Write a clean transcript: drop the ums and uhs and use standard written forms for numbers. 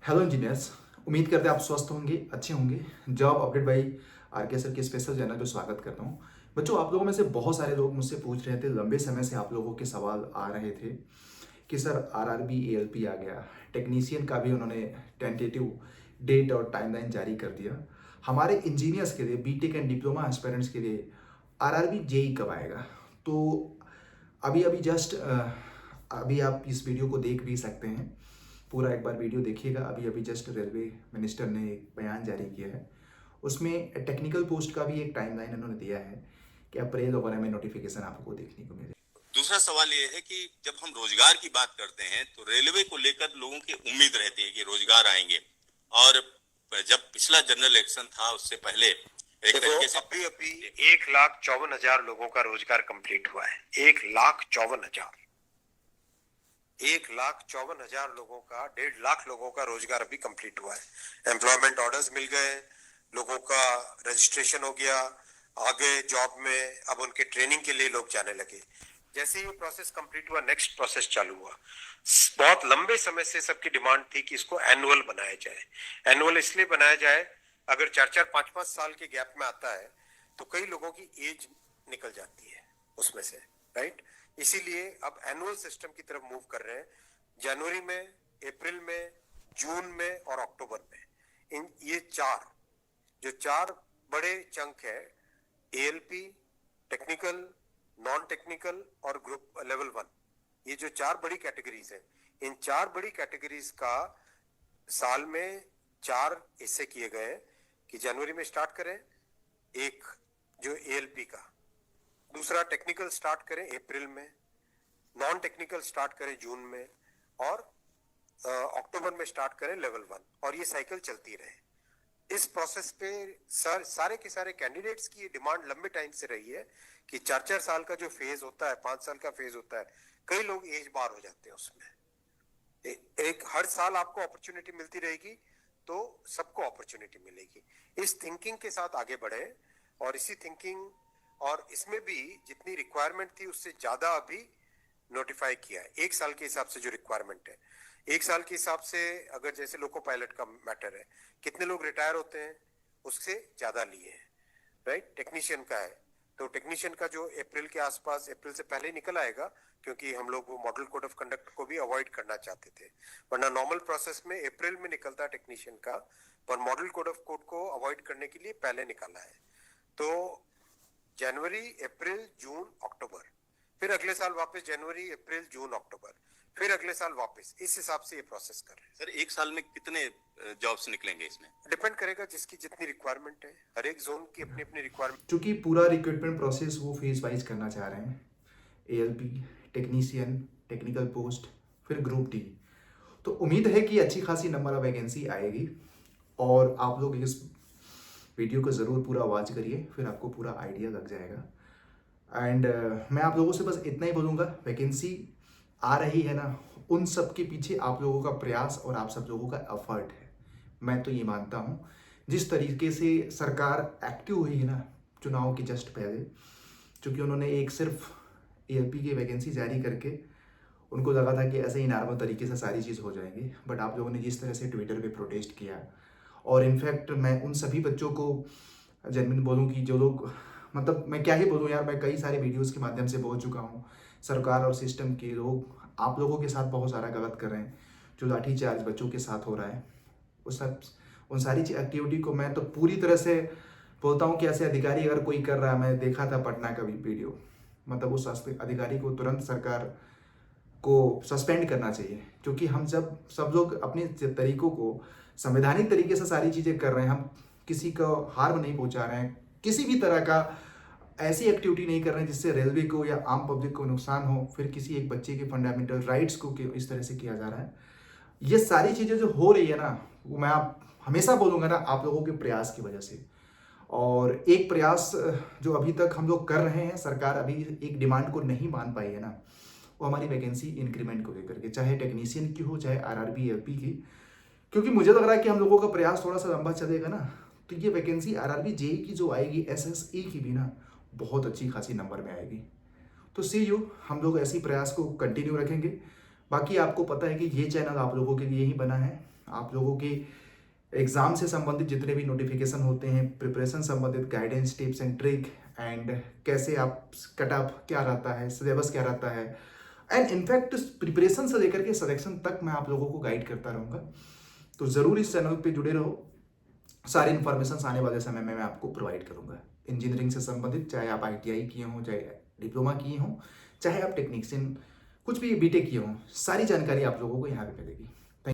Hello engineers. उम्मीद करते हैं आप स्वस्थ होंगे, अच्छे होंगे। Job update by R K sir के स्पेशल चैनल पे स्वागत करता हूँ। बच्चों, आप लोगों में से बहुत सारे लोग मुझसे पूछ रहे थे, लंबे समय से आप लोगों के सवाल आ रहे थे कि सर आरआरबी एएलपी आ गया, टेक्नीशियन का भी उन्होंने टेंटेटिव डेट और टाइमलाइन जारी कर दिया। हमारे इंजीनियर्स के लिए, बीटेक एंड डिप्लोमा एस्पिरेंट्स के लिए आरआरबी जेई कब आएगा? तो अभी अभी जस्ट अभी आप इस वीडियो को देख भी सकते हैं। पूरा एक बार वीडियो देखिएगा। अभी अभी जस्ट रेलवे मिनिस्टर ने एक बयान जारी किया है। उसमें टेक्निकल पोस्ट का भी एक टाइमलाइन उन्होंने दिया है कि अप्रैल वगैरह में नोटिफिकेशन आपको देखने को मिले। दूसरा सवाल ये है कि जब हम रोजगार की बात करते हैं तो रेलवे को लेकर लोगों की उम्मीद रहती है कि रोजगार आएंगे। और जब पिछला जनरल इलेक्शन था उससे पहले एक तरीके से अभी 1,54,000 लोगों का रोजगार कंप्लीट हुआ है। 1,54,000 लोगों का 1.5 लाख लोगों का रोजगार अभी कंप्लीट हुआ है। एम्प्लॉयमेंट ऑर्डर्स मिल गए, लोगों का रजिस्ट्रेशन हो गया, आगे जॉब में अब उनके ट्रेनिंग के लिए लोग जाने लगे। जैसे ही प्रोसेस कंप्लीट हुआ, नेक्स्ट प्रोसेस चालू हुआ। बहुत लंबे समय से सबकी डिमांड थी कि इसको एनुअल बनाया जाए। एनुअल इसलिए बनाया जाए, अगर 4-4, 5-5 साल के गैप में आता है तो कई लोगों की एज निकल जाती है उसमें से, राइट। इसीलिए अब एनुअल सिस्टम की तरफ मूव कर रहे हैं। जनवरी में, अप्रैल में, जून में और अक्टूबर में, इन ये चार बड़े चंक है, एएलपी, टेक्निकल, नॉन टेक्निकल और ग्रुप लेवल 1। ये जो 4 बड़ी कैटेगरीज है, इन 4 बड़ी कैटेगरीज का साल में 4 हिस्से किए गए हैं कि जनवरी में स्टार्ट करें एक जो एएलपी का, दूसरा टेक्निकल स्टार्ट करें अप्रैल में, नॉन टेक्निकल स्टार्ट करें जून में और अक्टूबर में स्टार्ट करें लेवल 1, और ये साइकिल चलती रहे। इस प्रोसेस पे सारे के सारे कैंडिडेट्स की डिमांड लंबे टाइम से रही है कि 4-4 साल का जो फेज होता है, 5 साल का फेज होता है, कई लोग एज बार हो जाते हैं उसमें। एक हर साल आपको अपॉर्चुनिटी मिलती रहेगी तो सबको अपॉर्चुनिटी मिलेगी। इस थिंकिंग के साथ आगे बढ़े, और इसी थिंकिंग और इसमें भी जितनी रिक्वायरमेंट थी उससे ज्यादा अभी नोटिफाई किया है। 1 साल के हिसाब से जो रिक्वायरमेंट है, 1 साल के हिसाब से, अगर जैसे लोको पायलट का मैटर है, कितने लोग रिटायर होते हैं उससे ज्यादा लिए हैं, राइट। टेक्नीशियन का है तो टेक्नीशियन का जो अप्रैल के आसपास, अप्रैल से पहले निकल आएगा, क्योंकि हम लोग वो मॉडल कोड ऑफ कंडक्ट को भी अवॉइड करना चाहते थे, वरना नॉर्मल प्रोसेस में अप्रैल में निकलता टेक्नीशियन का, पर मॉडल कोड ऑफ कोड को अवॉइड करने के लिए पहले निकाला है। तो जनवरी, अप्रैल, जून, अक्टूबर, फिर अगले साल वापस जनवरी, अप्रैल, जून, अक्टूबर, फिर अगले साल वापस, इस हिसाब से ये प्रोसेस कर रहे हैं। सर एक साल में कितने जॉब्स निकलेंगे इसमें? डिपेंड करेगा जिसकी जितनी रिक्वायरमेंट है, हर एक जोन की अपनी अपनी रिक्वायरमेंट। चूंकि पूरा रिक्रूटमेंट प्रोसेस वो फेज वाइज करना चाह रहे हैं, एएलपी, टेक्नीशियन, टेक्निकल पोस्ट, फिर ग्रुप डी, तो उम्मीद है कि अच्छी खासी नंबर ऑफ वैकेंसी आएगी। और आप लोग इस वीडियो को ज़रूर पूरा वॉच करिए, फिर आपको पूरा आइडिया लग जाएगा। एंड मैं आप लोगों से बस इतना ही बोलूँगा, वैकेंसी आ रही है ना, उन सब के पीछे आप लोगों का प्रयास और आप सब लोगों का एफर्ट है। मैं तो ये मानता हूँ, जिस तरीके से सरकार एक्टिव हुई है ना चुनाव के जस्ट पहले, क्योंकि उन्होंने एक सिर्फ एएलपी की वैकेंसी जारी करके उनको लगा था कि ऐसे ही नॉर्मल तरीके से सारी चीज़ हो जाएंगी, बट आप लोगों ने जिस तरह से ट्विटर पे प्रोटेस्ट किया, और इनफैक्ट मैं उन सभी बच्चों को जेन्युइन बोलूँ कि जो लोग, मतलब मैं क्या ही बोलूँ यार, मैं कई सारे वीडियोस के माध्यम से बोल चुका हूँ, सरकार और सिस्टम के लोग आप लोगों के साथ बहुत सारा गलत कर रहे हैं। जो लाठीचार्ज बच्चों के साथ हो रहा है, उन सारी एक्टिविटी को मैं तो पूरी तरह से बोलता हूँ कि ऐसे अधिकारी अगर कोई कर रहा है, मैं देखा था पटना का भी वीडियो, मतलब उस अधिकारी को तुरंत सरकार को सस्पेंड करना चाहिए। क्योंकि हम जब सब लोग अपने तरीकों को संवैधानिक तरीके से सारी चीज़ें कर रहे हैं, हम किसी को हार्म नहीं पहुंचा रहे हैं, किसी भी तरह का ऐसी एक्टिविटी नहीं कर रहे हैं जिससे रेलवे को या आम पब्लिक को नुकसान हो, फिर किसी एक बच्चे के फंडामेंटल राइट्स को इस तरह से किया जा रहा है। ये सारी चीज़ें जो हो रही है ना, वो मैं आप हमेशा बोलूँगा ना, आप लोगों के प्रयास की वजह से। और एक प्रयास जो अभी तक हम लोग कर रहे हैं, सरकार अभी एक डिमांड को नहीं मान पाई है ना, वो हमारी वैकेंसी इंक्रीमेंट को लेकर के, चाहे टेक्नीशियन की हो, चाहे आरआरबी एलपी की। क्योंकि मुझे लग रहा है कि हम लोगों का प्रयास थोड़ा सा लंबा चलेगा ना, तो ये वैकेंसी आरआरबी जेई की जो आएगी, एसएसई की भी ना, बहुत अच्छी खासी नंबर में आएगी। तो सी यू, हम लोग ऐसी प्रयास को कंटिन्यू रखेंगे। बाकी आपको पता है कि ये चैनल आप लोगों के लिए ही बना है, आप लोगों के एग्ज़ाम से संबंधित जितने भी नोटिफिकेशन होते हैं, प्रिपरेशन संबंधित guidance, tips and trick, and कैसे आप कट ऑफ क्या रहता है, सिलेबस क्या रहता है, एंड इनफैक्ट प्रिपरेशन से लेकर के सिलेक्शन तक मैं आप लोगों को गाइड करता रहूँगा। तो ज़रूर इस चैनल पे जुड़े रहो, सारी इन्फॉर्मेशन आने वाले समय में मैं आपको प्रोवाइड करूँगा इंजीनियरिंग से संबंधित, चाहे आप ITI किए हों, चाहे डिप्लोमा किए हों, चाहे आप टेक्नीशियन कुछ भी बीटेक किए हों, सारी जानकारी आप लोगों को यहाँ पे मिलेगी।